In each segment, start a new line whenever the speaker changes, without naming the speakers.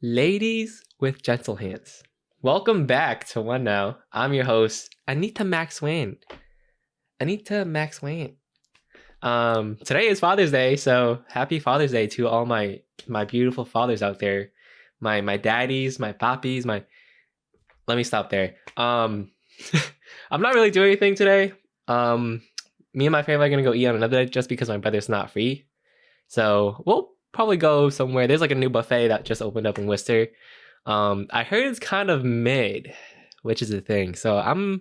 Ladies with gentle hands. Welcome back to One Now. I'm your host, Anita Max Wayne. Anita Max Wayne. Today is Father's Day, so happy Father's Day to all my beautiful fathers out there. My daddies, my poppies, my let me stop there. I'm not really doing anything today. Me and my family are gonna go eat on another day just because my brother's not free. So we'll probably go somewhere. There's like a new buffet that just opened up in Worcester. I heard it's kind of mid, which is the thing. So I don't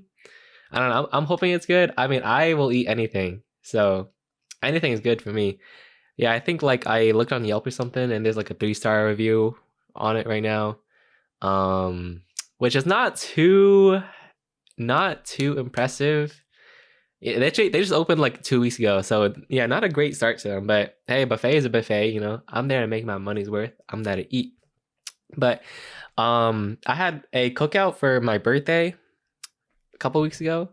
know. I'm hoping it's good. I mean, I will eat anything. So anything is good for me. Yeah, I think like I looked on Yelp or something and there's like a 3-star review on it right now. Which is not too impressive. Yeah, they just opened like 2 weeks ago, so yeah, not a great start to them. But hey, buffet is a buffet, you know. I'm there to make my money's worth. I'm there to eat. But I had a cookout for my birthday a couple weeks ago.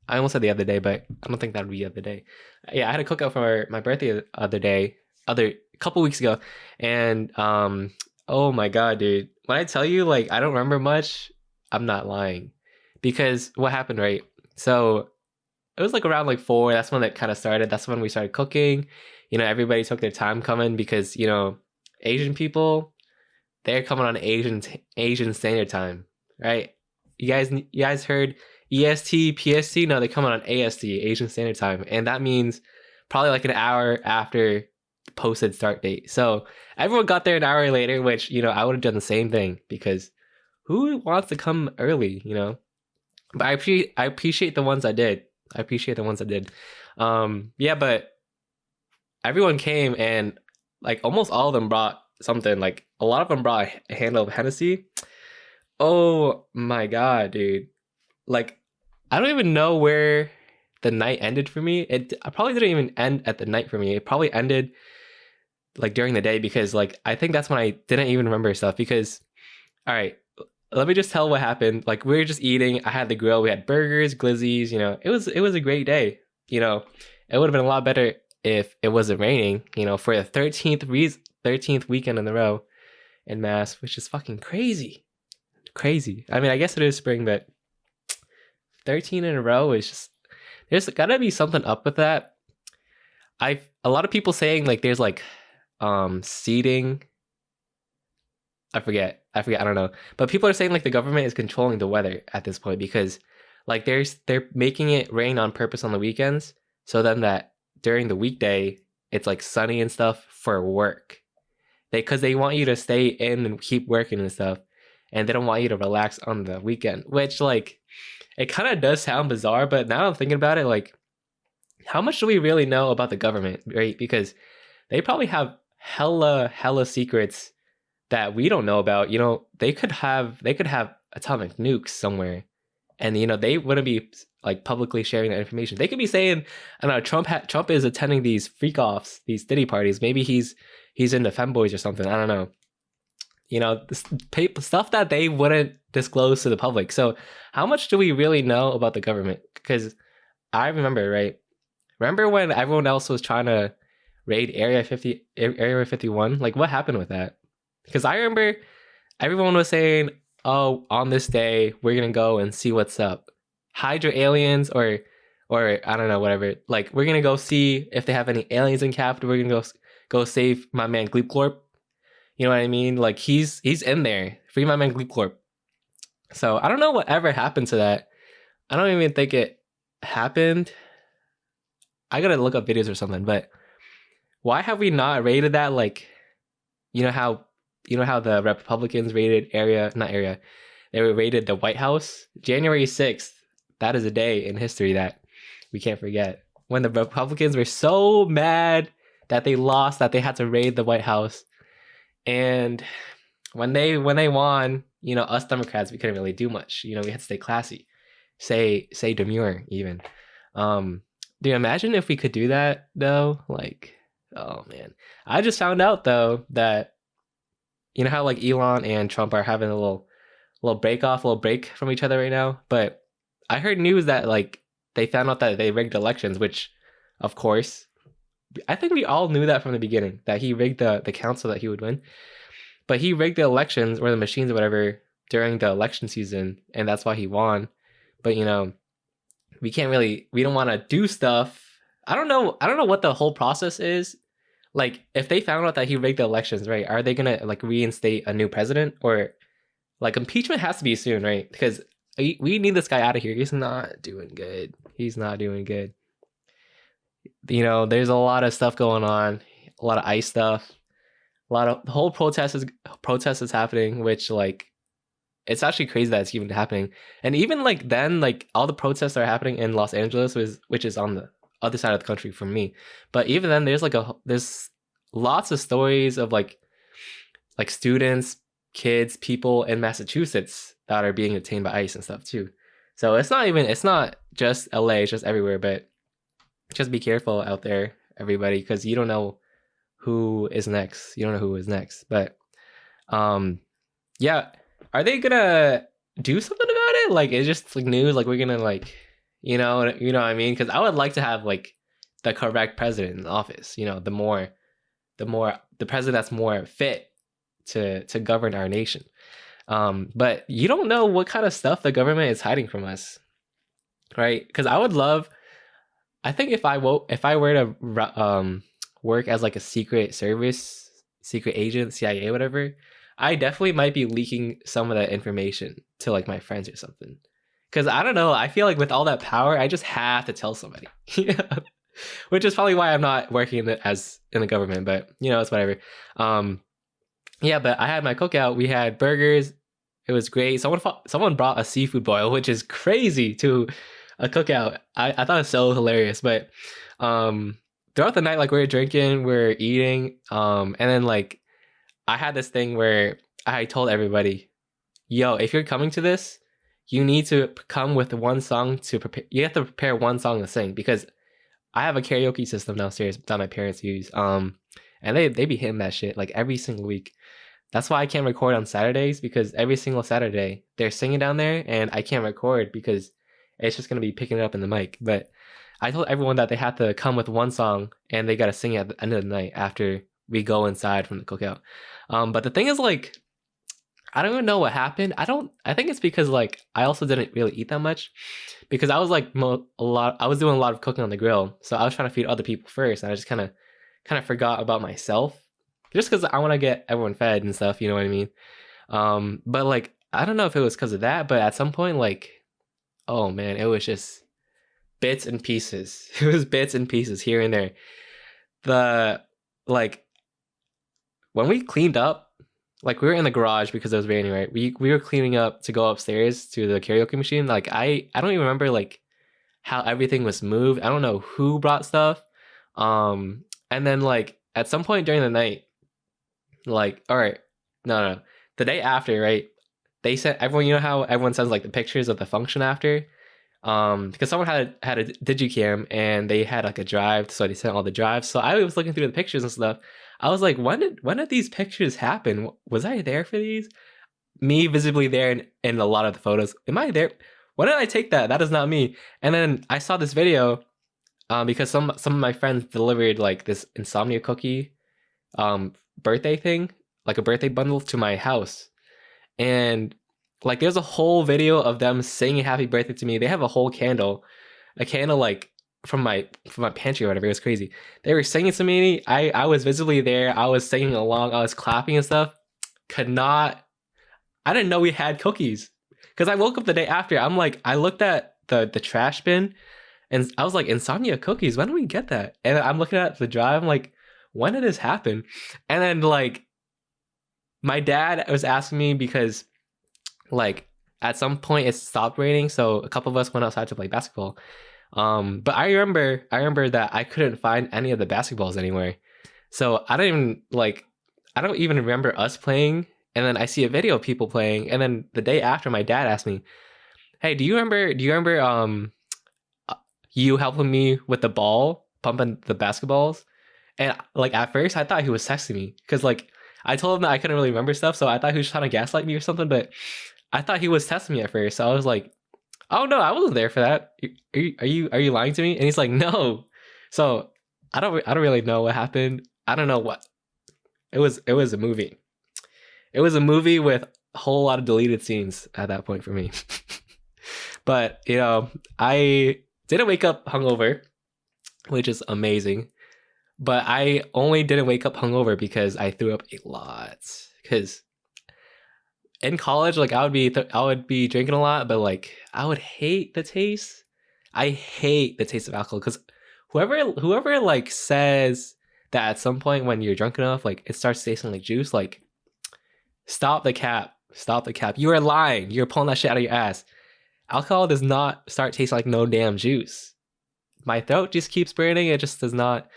I almost said the other day, but I don't think that would be the other day. Yeah, I had a cookout for my birthday the other couple weeks ago, and oh my god, dude! When I tell you like I don't remember much, I'm not lying, because what happened, right? So it was like around like 4. That's when it kind of started. That's when we started cooking. You know, everybody took their time coming because you know Asian people, they're coming on Asian Standard Time, right? You guys heard EST, PST? No, they're coming on AST, Asian Standard Time, and that means probably like an hour after the posted start date. So everyone got there an hour later, which you know I would have done the same thing because who wants to come early, you know? But I appreciate the ones I did. I appreciate the ones I did. Yeah, but everyone came and like almost all of them brought something. Like a lot of them brought a handle of Hennessy. Oh my god, dude! Like I don't even know where the night ended for me. It I probably didn't even end at the night for me. It probably ended like during the day because like I think that's when I didn't even remember stuff because all right, let me just tell what happened. Like we were just eating. I had the grill. We had burgers, glizzies. You know, it was a great day. You know, it would have been a lot better if it wasn't raining. You know, for the 13th weekend in a row in Mass, which is fucking crazy, crazy. I mean, I guess it is spring, but 13 in a row is just there's gotta be something up with that. I've a lot of people saying like there's like seating. I don't know. But people are saying like the government is controlling the weather at this point because like they're making it rain on purpose on the weekends so then that during the weekday it's like sunny and stuff for work. Because they want you to stay in and keep working and stuff and they don't want you to relax on the weekend, which like it kind of does sound bizarre, but now I'm thinking about it like how much do we really know about the government, right? Because they probably have hella secrets that we don't know about. You know, they could have atomic nukes somewhere, and you know they wouldn't be like publicly sharing that information. They could be saying, I don't know, Trump is attending these freak offs, these diddy parties. Maybe he's into femboys or something. I don't know. You know, stuff that they wouldn't disclose to the public. So, how much do we really know about the government? Because I remember, right? Remember when everyone else was trying to raid Area 51? Like, what happened with that? Because I remember everyone was saying, "Oh, on this day we're gonna go and see what's up, Hydra aliens or I don't know, whatever. Like we're gonna go see if they have any aliens in Captain. We're gonna go save my man Gleepcorp. You know what I mean? Like he's in there. Free my man Gleepcorp. So I don't know whatever happened to that. I don't even think it happened. I gotta look up videos or something. But why have we not rated that? Like you know how the Republicans rated they were rated the White House January 6th. That is a day in history that we can't forget. When the Republicans were so mad that they lost, that they had to raid the White House, and when they won, you know, us Democrats we couldn't really do much. You know, we had to stay classy, say demure even. Do you imagine if we could do that though? Like, oh man, I just found out though that you know how like Elon and Trump are having a little break from each other right now. But I heard news that like they found out that they rigged elections, which, of course, I think we all knew that from the beginning that he rigged the council that he would win. but he rigged the elections or the machines or whatever during the election season, and that's why he won. But we don't want to do stuff. I don't know what the whole process is. Like, if they found out that he rigged the elections, right, are they gonna like reinstate a new president? Or like, impeachment has to be soon, right? Because we need this guy out of here. He's not doing good. He's not doing good. There's a lot of stuff going on, a lot of ICE stuff, a lot of the whole protest is happening, which like it's actually crazy that it's even happening. And even like then, like all the protests are happening in Los Angeles, which is on the other side of the country from me. But even then, there's lots of stories of like students, kids, people in Massachusetts that are being detained by ICE and stuff too. So it's not just LA, it's just everywhere. But just be careful out there, everybody, because you don't know who is next. You don't know who is next. But yeah, are they gonna do something about it? Like, it's just like news. Like, we're gonna like, you know what I mean? Because I would like to have like the correct president in office. The president that's more fit to govern our nation. But you don't know what kind of stuff the government is hiding from us, right? Because I think if I were to work as like a secret service, secret agent, CIA, whatever, I definitely might be leaking some of that information to like my friends or something. Because I don't know, I feel like with all that power, I just have to tell somebody. Which is probably why I'm not working in the government, but it's whatever. Yeah, but I had my cookout. We had burgers. It was great. Someone brought a seafood boil, which is crazy to a cookout. I thought it was so hilarious. But throughout the night, like, we were drinking, we were eating, and then like I had this thing where I told everybody, yo, if you're coming to this, you need to come with one song to prepare. You have to prepare one song to sing, because I have a karaoke system downstairs that my parents use. And they be hitting that shit like every single week. That's why I can't record on Saturdays, because every single Saturday they're singing down there and I can't record because it's just going to be picking it up in the mic. But I told everyone that they have to come with one song and they got to sing it at the end of the night after we go inside from the cookout. But the thing is, like, I don't even know what happened. I think it's because like I also didn't really eat that much, because I was like I was doing a lot of cooking on the grill. So I was trying to feed other people first, and I just kind of forgot about myself, just because I want to get everyone fed and stuff, you know what I mean? But like, I don't know if it was because of that, but at some point, like, oh man, it was just bits and pieces. It was bits and pieces here and there. Like, when we cleaned up, like, we were in the garage because it was raining, right? We were cleaning up to go upstairs to the karaoke machine. Like, I don't even remember like how everything was moved. I don't know who brought stuff. And then like at some point during the night, like, all right, no, the day after, right? They sent everyone. You know how everyone sends like the pictures of the function after, because someone had a digicam and they had like a drive, so they sent all the drives. So I was looking through the pictures and stuff. I was like, when did these pictures happen? Was I there for these? Me visibly there in a lot of the photos. Am I there? When did I take that? That is not me. And then I saw this video, because some of my friends delivered like this insomnia cookie, birthday thing, like a birthday bundle to my house. And like, there's a whole video of them singing happy birthday to me. They have a whole candle like from my pantry or whatever. It was crazy. They were singing to me. I was visibly there. I was singing along. I was clapping and stuff. I didn't know we had cookies, because I woke up the day after. I'm like, I looked at the trash bin and I was like, insomnia cookies, when did we get that? And I'm looking at the drive. I'm like, when did this happen? And then like my dad was asking me, because like at some point it stopped raining, so a couple of us went outside to play basketball. But I remember that I couldn't find any of the basketballs anywhere. So I don't even remember us playing. And then I see a video of people playing. And then the day after, my dad asked me, hey, do you remember you helping me with the ball, pumping the basketballs? And like, at first I thought he was texting me, because like I told him that I couldn't really remember stuff. So I thought he was trying to gaslight me or something, but I thought he was testing me at first. So I was like, oh no, I wasn't there for that. Are you lying to me? And he's like, no. So I don't really know what happened. I don't know what. It was a movie. It was a movie with a whole lot of deleted scenes at that point for me. But I didn't wake up hungover, which is amazing. But I only didn't wake up hungover because I threw up a lot. Because in college, like I would be drinking a lot, but like I would hate the taste. I hate the taste of alcohol because whoever like says that at some point when you're drunk enough, like it starts tasting like juice, like stop the cap. Stop the cap. You are lying. You're pulling that shit out of your ass. Alcohol does not start tasting like no damn juice. My throat just keeps burning. It just does not.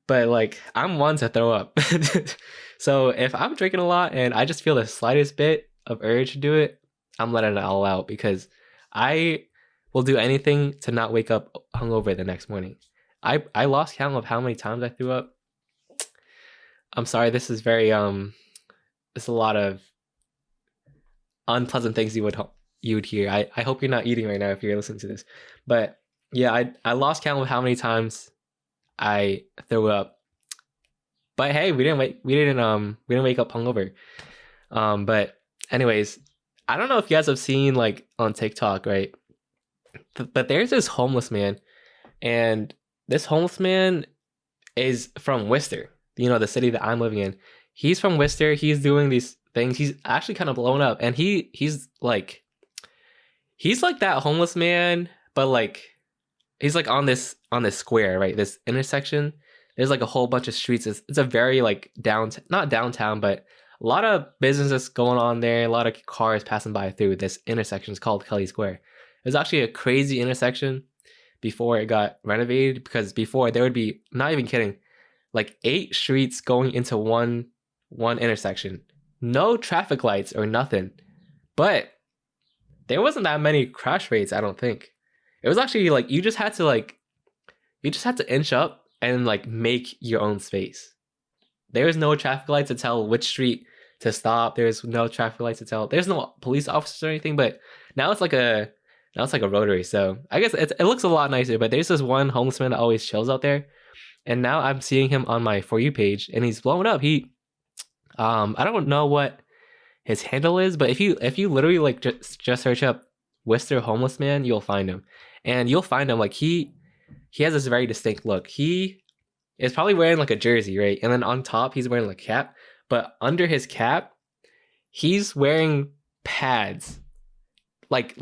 But like I'm one to throw up. So if I'm drinking a lot and I just feel the slightest bit of urge to do it, I'm letting it all out because I will do anything to not wake up hungover the next morning. I lost count of how many times I threw up. I'm sorry, this is very there's a lot of unpleasant things you would hear. I hope you're not eating right now if you're listening to this. But yeah, I lost count of how many times I threw up. But hey, we didn't wake up hungover. But anyways, I don't know if you guys have seen like on TikTok, right? But there's this homeless man, and this homeless man is from Worcester, the city that I'm living in. He's from Worcester. He's doing these things. He's actually kind of blown up, and he's like that homeless man, but like he's like on this square, right? This intersection. There's like a whole bunch of streets. It's a very like not downtown, but a lot of businesses going on there. A lot of cars passing by through this intersection. It's called Kelly Square. It was actually a crazy intersection before it got renovated, because before there would be, not even kidding, like 8 streets going into one intersection. No traffic lights or nothing. But there wasn't that many crash rates, I don't think. It was actually like you just had to inch up and like make your own space. There's no traffic lights to tell which street to stop. There's no traffic lights to tell. There's no police officers or anything, but now it's like a rotary. So I guess it looks a lot nicer, but there's this one homeless man that always chills out there. And now I'm seeing him on my For You page, and he's blowing up. I don't know what his handle is, but if you literally like just search up Worcester homeless man, you'll find him. And you'll find him like he has this very distinct look. He is probably wearing like a jersey, right? And then on top he's wearing like a cap, but under his cap he's wearing pads, like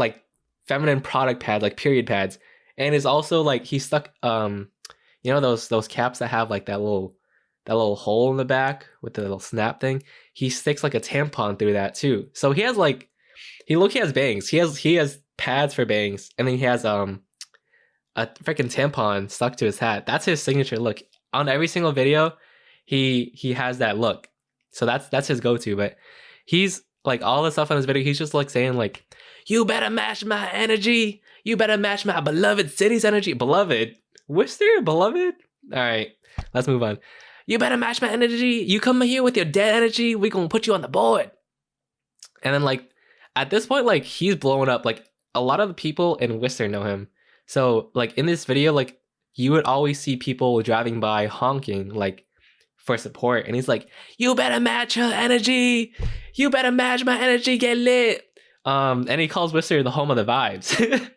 feminine product pads, like period pads, and is also like he's stuck those caps that have like that little hole in the back with the little snap thing. He sticks like a tampon through that too. So he has like he has bangs. He has pads for bangs, and then he has a freaking tampon stuck to his hat. That's his signature look. On every single video, he has that look. So that's his go-to. But he's like all the stuff on his video, he's just like saying like, "You better match my energy. You better match my beloved city's energy." Beloved? Worcester? Beloved? All right, let's move on. "You better match my energy. You come here with your dead energy, we gonna put you on the board." And then like at this point, like he's blowing up. Like a lot of the people in Worcester know him. So like in this video, like you would always see people driving by honking like for support, and he's like, "You better match her energy. You better match my energy. Get lit." And he calls Worcester the home of the vibes.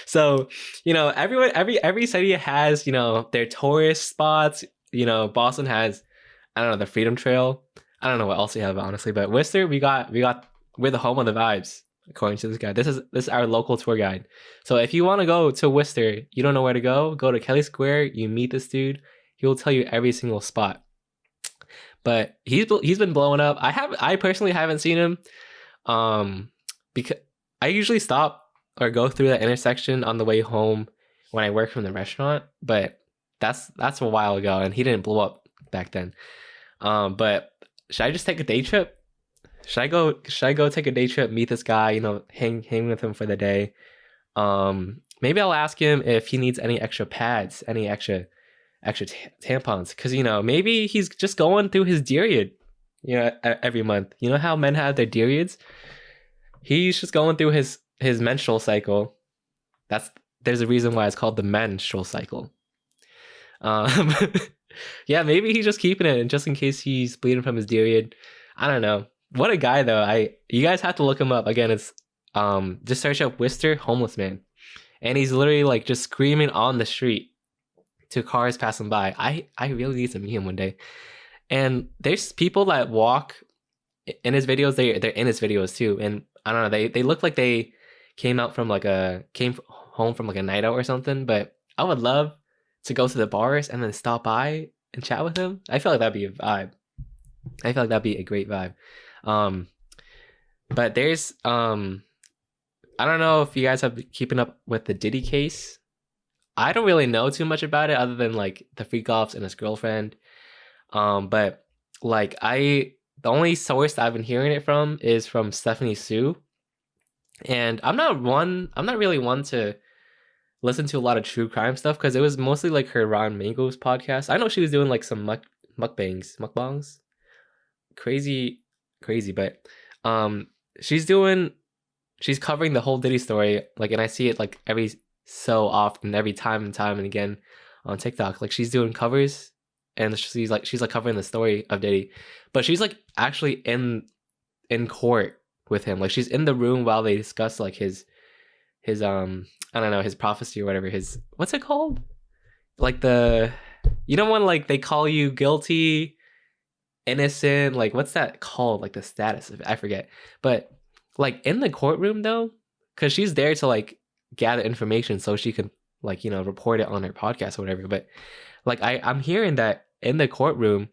So every city has their tourist spots. Boston has, I don't know, the Freedom Trail. I don't know what else we have honestly, but Worcester we're the home of the vibes according to this guy. This is our local tour guide. So if you want to go to Worcester, you don't know where to go to Kelly Square. You meet this dude. He will tell you every single spot. But he's been blowing up. I personally haven't seen him, because I usually stop or go through that intersection on the way home when I work from the restaurant. But that's a while ago, and he didn't blow up back then. But should I just take a day trip? Should I go take a day trip, meet this guy, hang with him for the day? Maybe I'll ask him if he needs any extra pads, any extra tampons, because maybe he's just going through his period, every month. You know how men have their periods? He's just going through his menstrual cycle. There's a reason why it's called the menstrual cycle. Yeah, maybe he's just keeping it, and just in case he's bleeding from his period. I don't know. What a guy though. You guys have to look him up. Again, it's just search up Wister homeless man. And he's literally like just screaming on the street to cars passing by. I really need to meet him one day. And there's people that walk in his videos. They're in his videos too. And I don't know. They look like they came home from like a night out or something. But I would love to go to the bars and then stop by and chat with him. I feel like that'd be a vibe. I feel like that'd be a great vibe. But there's I don't know if you guys have been keeping up with the Diddy case. I don't really know too much about it other than like the freak offs and his girlfriend. But like the only source I've been hearing it from is from Stephanie Sue. And I'm not really one to listen to a lot of true crime stuff because it was mostly like her Ron Mango's podcast. I know she was doing like some mukbangs. Crazy, but she's covering the whole Diddy story, like, and I see it like every so often, every time and again on TikTok. Like she's doing covers and she's like covering the story of Diddy, but she's like actually in court with him. Like she's in the room while they discuss like his I don't know, his prophecy or whatever. His, what's it called? Like when like they call you guilty, innocent, like what's that called? Like the status of it, I forget. But like in the courtroom though, because she's there to like gather information so she can like, report it on her podcast or whatever. But like I'm hearing that in the courtroom,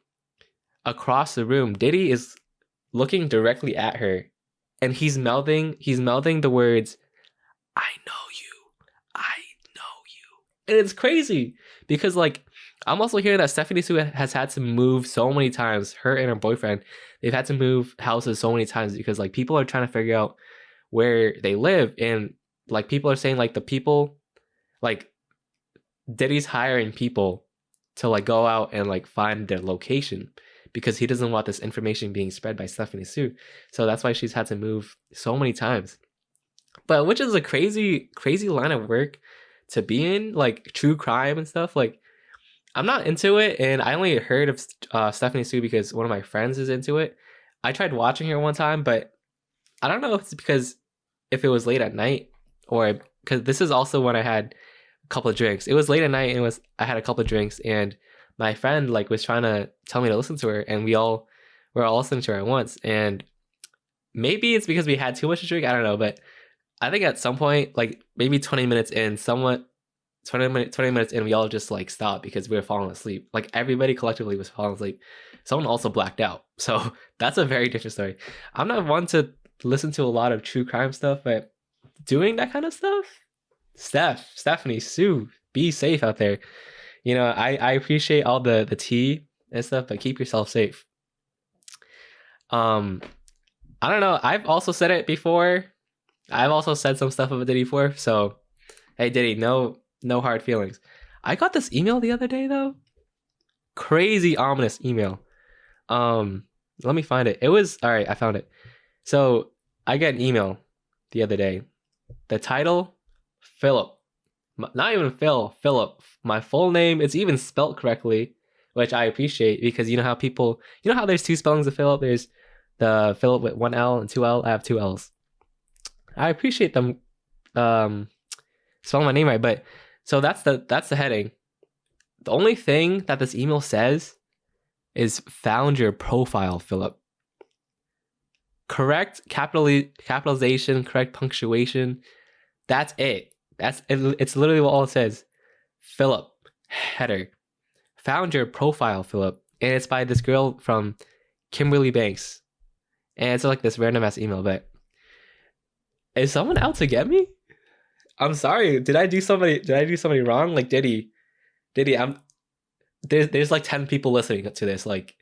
across the room, Diddy is looking directly at her and he's mouthing the words, "I know you." And it's crazy because like I'm also hearing that Stephanie Sue has had to move so many times. Her and her boyfriend, they've had to move houses so many times because like people are trying to figure out where they live. And like people are saying like the people, like Diddy's hiring people to like go out and like find their location because he doesn't want this information being spread by Stephanie Sue. So that's why she's had to move so many times. But which is a crazy line of work to be in, like true crime and stuff. Like I'm not into it, and I only heard of Stephanie Sue because one of my friends is into it. I tried watching her one time, but I don't know if it's because if it was late at night or because this is also when I had a couple of drinks. It was late at night and I had a couple of drinks, and my friend like was trying to tell me to listen to her, and we're all listening to her at once. And maybe it's because we had too much to drink. I don't know, but I think at some point, like maybe 20 minutes in, 20 minutes in, we all just like stopped because we were falling asleep. Like everybody collectively was falling asleep. Someone also blacked out. So that's a very different story. I'm not one to listen to a lot of true crime stuff, but doing that kind of stuff, Stephanie Sue, be safe out there. I appreciate all the tea and stuff, but keep yourself safe. I don't know. I've also said it before. I've also said some stuff about Diddy before. So, hey Diddy, no hard feelings. I got this email the other day though. Crazy ominous email. Let me find it. It was all right. I found it. So I got an email the other day. The title, Philip. Not even Phil, Philip. My full name, it's even spelt correctly, which I appreciate because you know how there's two spellings of Philip? There's the Philip with one L and two L. I have two L's. I appreciate them spelling my name right, but so that's the heading. The only thing that this email says is found your profile, Philip. Correct capitalization, correct punctuation. That's it. It's literally what all it says. Philip, header. Found your profile, Philip. And it's by this girl from Kimberly Banks. And it's like this random ass email, but is someone out to get me? I'm sorry. Did I do somebody wrong? Like Diddy, there's like 10 people listening to this. Like,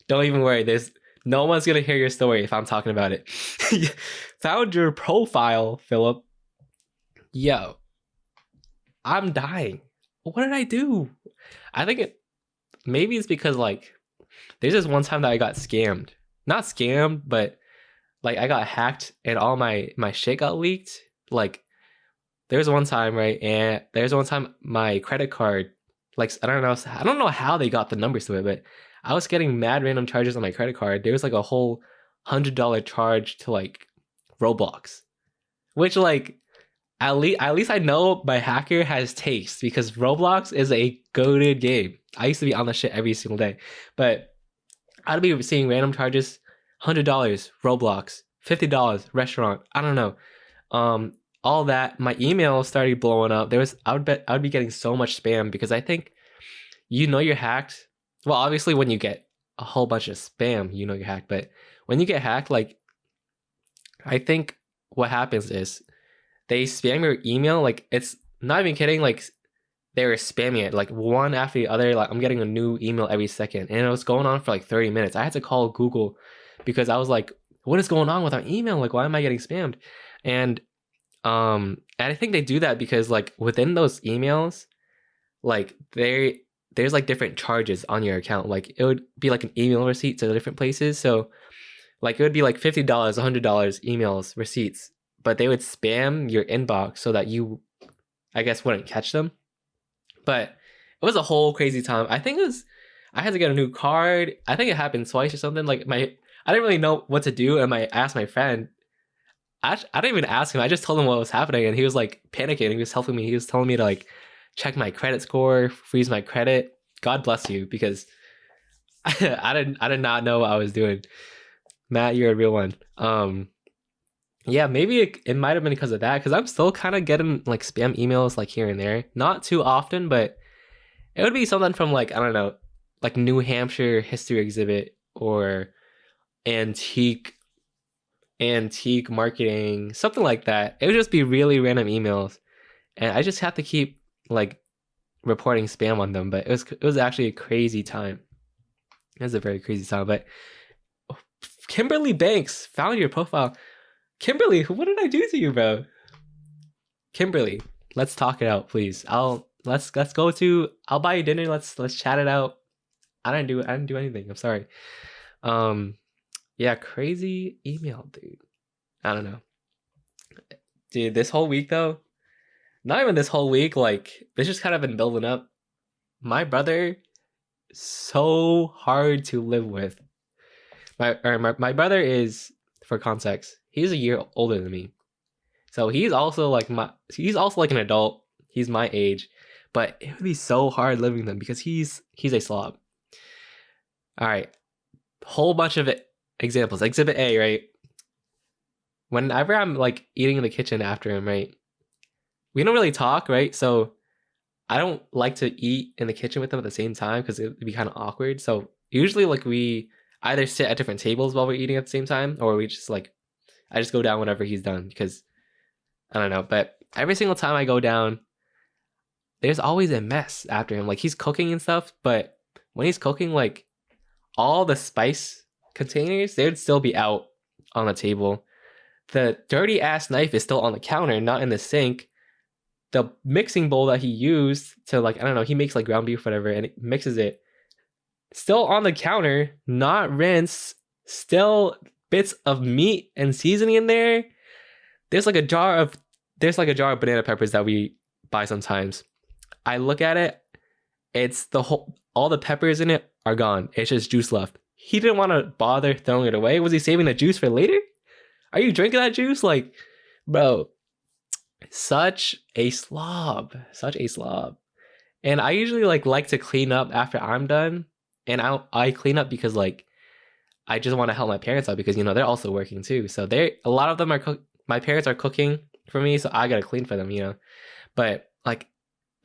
don't even worry. There's no one's gonna hear your story if I'm talking about it. Found your profile, Philip. Yo, I'm dying. What did I do? I think maybe it's because like there's this one time that I got scammed. Not scammed, but like I got hacked and all my shit got leaked. Like there's one time, right? And there's one time my credit card, like I don't know how they got the numbers to it, but I was getting mad random charges on my credit card. There was like a whole $100 charge to like Roblox, which like at least I know my hacker has taste because Roblox is a goated game. I used to be on the shit every single day, but I'd be seeing random charges: $100 Roblox, $50 restaurant. I don't know. All that. My email started blowing up. I would be getting so much spam because I think you're hacked. Well, obviously when you get a whole bunch of spam, you're hacked. But when you get hacked, like I think what happens is they spam your email. Like it's not even kidding. Like they were spamming it like one after the other. Like I'm getting a new email every second, and it was going on for like 30 minutes. I had to call Google because I was like, "What is going on with our email? Like, why am I getting spammed?" And I think they do that because like within those emails, like there's like different charges on your account. Like it would be like an email receipt to the different places. So like it would be like $50, $100 emails, receipts, but they would spam your inbox so that you, I guess, wouldn't catch them. But it was a whole crazy time. I had to get a new card. I think it happened twice or something. Like I didn't really know what to do, and I asked my friend. I didn't even ask him. I just told him what was happening, and he was like panicking. He was helping me. He was telling me to like check my credit score, freeze my credit. God bless you, because I did not know what I was doing. Matt, you're a real one. Yeah, maybe it might have been because of that, because I'm still kind of getting like spam emails like here and there. Not too often, but it would be something from like, I don't know, like New Hampshire history exhibit or antique marketing, something like that. It would just be really random emails, and I just have to keep like reporting spam on them. But it was actually a crazy time. It was a very crazy time. But Kimberly Banks found your profile. Kimberly, what did I do to you, bro? Kimberly, let's talk it out, please. Let's go to. I'll buy you dinner. Let's chat it out. I didn't do anything. I'm sorry. Yeah, crazy email, dude. I don't know. Dude, this whole week though, not even this whole week, like this just kind of been building up. My brother, so hard to live with. My brother is, for context, he's a year older than me. So he's also like an adult. He's my age, but it would be so hard living with him because he's a slob. All right. Whole bunch of examples. Exhibit A, right? Whenever I'm like eating in the kitchen after him, right? We don't really talk, right? So I don't like to eat in the kitchen with him at the same time because it would be kind of awkward. So usually like we either sit at different tables while we're eating at the same time, or we just like, I just go down whenever he's done because I don't know. But every single time I go down, there's always a mess after him. Like he's cooking and stuff, but when he's cooking, like all the spice containers, they would still be out on the table. The dirty ass knife is still on the counter, not in the sink. The mixing bowl that he used to like, I don't know, he makes like ground beef, whatever, and it mixes it. Still on the counter, not rinsed, still bits of meat and seasoning in there. There's like a jar of banana peppers that we buy sometimes. I look at it, it's all the peppers in it are gone. It's just juice left. He didn't want to bother throwing it away. Was he saving the juice for later? Are you drinking that juice? Like, bro, such a slob. And I usually like to clean up after I'm done. And I clean up because like I just want to help my parents out because they're also working too. So a lot of them are my parents are cooking for me, so I gotta clean for them. But like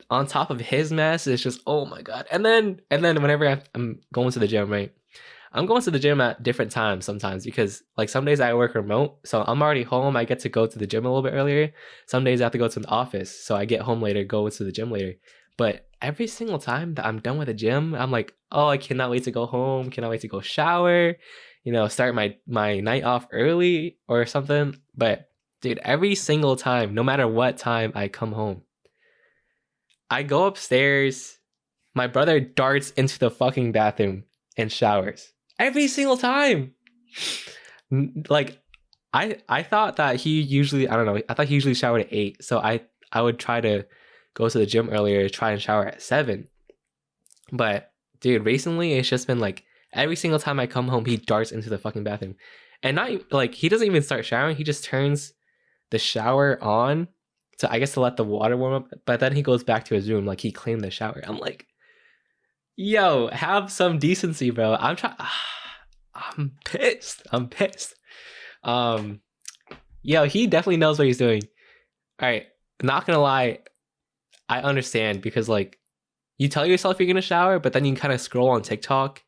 on top of his mess, it's just, oh my god. And then whenever I'm going to the gym, right? I'm going to the gym at different times sometimes because like some days I work remote, so I'm already home. I get to go to the gym a little bit earlier. Some days I have to go to the office, so I get home later, go to the gym later. But every single time that I'm done with the gym, I'm like, oh, I cannot wait to go home. Cannot wait to go shower, start my night off early or something. But dude, every single time, no matter what time I come home, I go upstairs. My brother darts into the fucking bathroom and showers. Every single time. Like, I thought that he usually, I don't know, I thought he usually showered at 8. So I would try to go to the gym earlier, try and shower at 7. But dude, recently it's just been like every single time I come home, he darts into the fucking bathroom. And not like he doesn't even start showering. He just turns the shower on to, I guess, to let the water warm up. But then he goes back to his room like he cleaned the shower. I'm like, yo, have some decency, bro. I'm trying. I'm pissed. I'm pissed. Yo, he definitely knows what he's doing. All right, not gonna lie, I understand because like you tell yourself you're gonna shower, but then you kind of scroll on TikTok.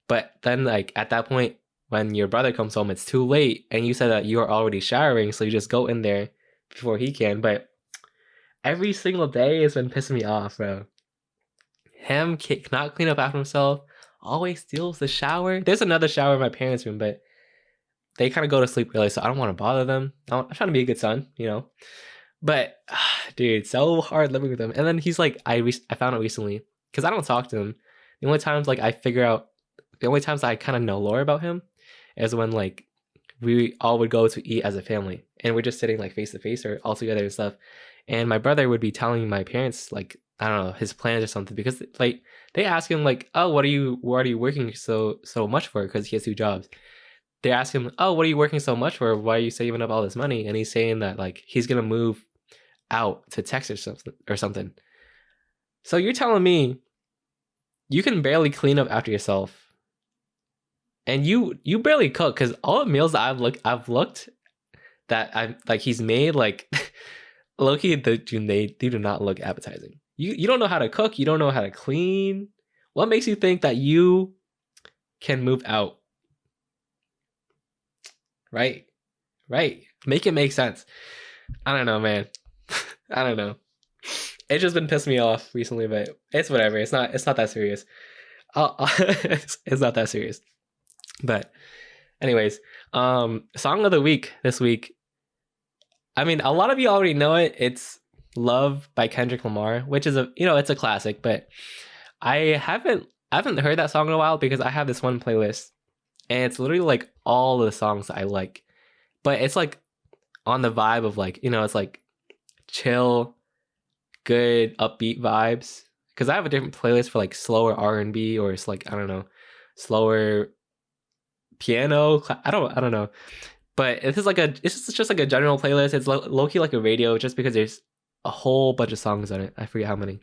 But then like at that point, when your brother comes home, it's too late, and you said that you are already showering, so you just go in there before he can. But every single day has been pissing me off, bro. Him not clean up after himself, always steals the shower. There's another shower in my parents' room, but they kind of go to sleep early, so I don't want to bother them. I'm trying to be a good son, you know. But dude, so hard living with him. And then he's like, I found out recently because I don't talk to him. The only times like the only times I kind of know lore about him is when like we all would go to eat as a family, and we're just sitting like face to face or all together and stuff. And my brother would be telling my parents like, I don't know, his plans or something, because like they ask him like, oh, what are you working so much for? Because he has 2 jobs. They ask him, oh, what are you working so much for? Why are you saving up all this money? And he's saying that like he's gonna move out to Texas or something. So you're telling me you can barely clean up after yourself, and you barely cook, because all the meals that I've looked that I like he's made, like low-key, they do not look appetizing. You don't know how to cook, you don't know how to clean. What makes you think that you can move out? Right. Make it make sense. I don't know, man. I don't know. It's just been pissing me off recently, but it's whatever. It's not that serious. It's not that serious. But anyways, song of the week this week. I mean, a lot of you already know it. It's Love by Kendrick Lamar, which is it's a classic, but I haven't heard that song in a while because I have this one playlist and it's literally like all of the songs that I like. But it's like on the vibe of like, it's like chill, good, upbeat vibes. Because I have a different playlist for like slower R&B, or it's like, I don't know, slower piano. I don't know. But it's just like a general playlist. It's low-key like a radio, just because there's a whole bunch of songs on it. I forget how many.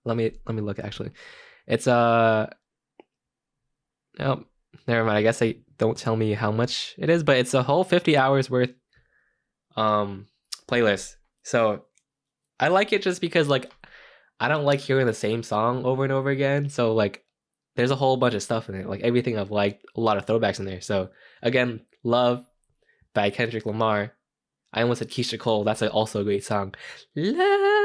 Let me look actually. It's no, never mind. I guess they don't tell me how much it is, but it's a whole 50 hours worth playlist. So I like it just because like I don't like hearing the same song over and over again. So like there's a whole bunch of stuff in it. Like everything I've liked, a lot of throwbacks in there. So again, Love by Kendrick Lamar. I almost said Keisha Cole. That's also a great song. Love.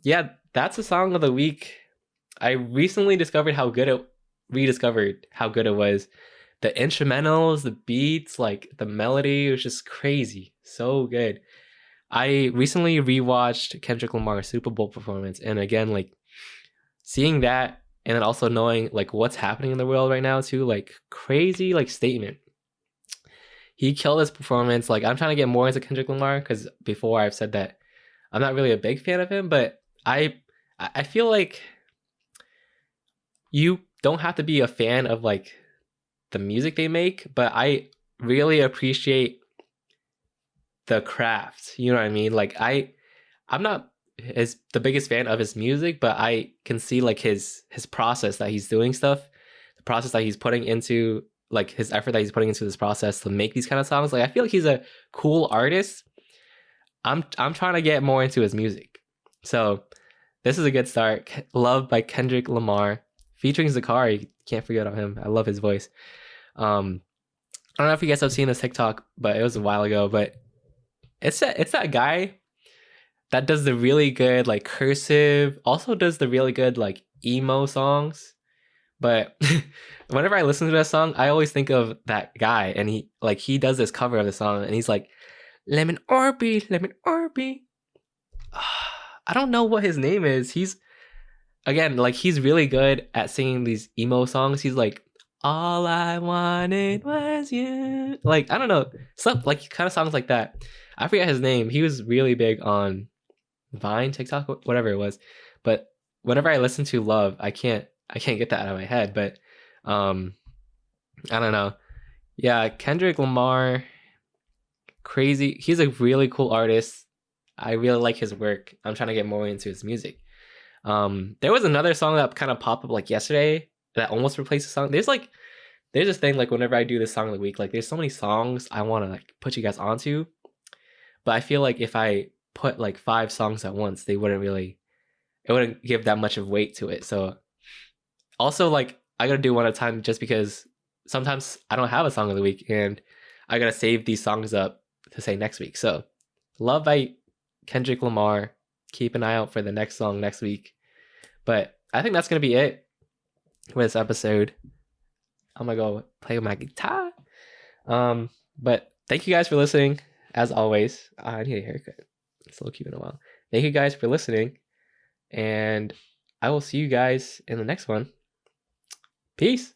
Yeah, that's the song of the week. I recently rediscovered how good it was. The instrumentals, the beats, like the melody, it was just crazy. So good. I recently rewatched Kendrick Lamar's Super Bowl performance, and again, like seeing that, and then also knowing like what's happening in the world right now too, like crazy like statement. He killed his performance. Like I'm trying to get more into Kendrick Lamar because before I've said that I'm not really a big fan of him, but I feel like you don't have to be a fan of like the music they make, but I really appreciate the craft. You know what I mean? Like I'm not the biggest fan of his music, but I can see like his process that he's doing stuff, the process that he's putting into, like his effort that he's putting into this process to make these kind of songs. Like I feel like he's a cool artist. I'm trying to get more into his music. So this is a good start. Love by Kendrick Lamar featuring Zacari. Can't forget about him. I love his voice. I don't know if you guys have seen this TikTok, but it was a while ago, but it's that guy that does the really good like cursive, also does the really good like emo songs. But whenever I listen to that song, I always think of that guy, and he does this cover of the song, and he's like, Lemon Orby, Lemon Orby. I don't know what his name is. He's really good at singing these emo songs. He's like, all I wanted was you. Like, I don't know, stuff like kind of songs like that. I forget his name. He was really big on Vine, TikTok, whatever it was. But whenever I listen to Love, I can't get that out of my head. But I don't know. Yeah, Kendrick Lamar, crazy. He's a really cool artist. I really like his work. I'm trying to get more into his music. There was another song that kind of popped up like yesterday that almost replaced the song. There's this thing like whenever I do this song of the week, like there's so many songs I want to like put you guys onto, but I feel like if I put like 5 songs at once, it wouldn't give that much of weight to it. So also like I gotta do one at a time just because sometimes I don't have a song of the week and I gotta save these songs up to say next week. So Love by Kendrick Lamar. Keep an eye out for the next song next week. But I think that's gonna be it for this episode. I'm gonna go play with my guitar. But thank you guys for listening. As always, I need a haircut. Still keeping a while. Thank you guys for listening, and I will see you guys in the next one. Peace.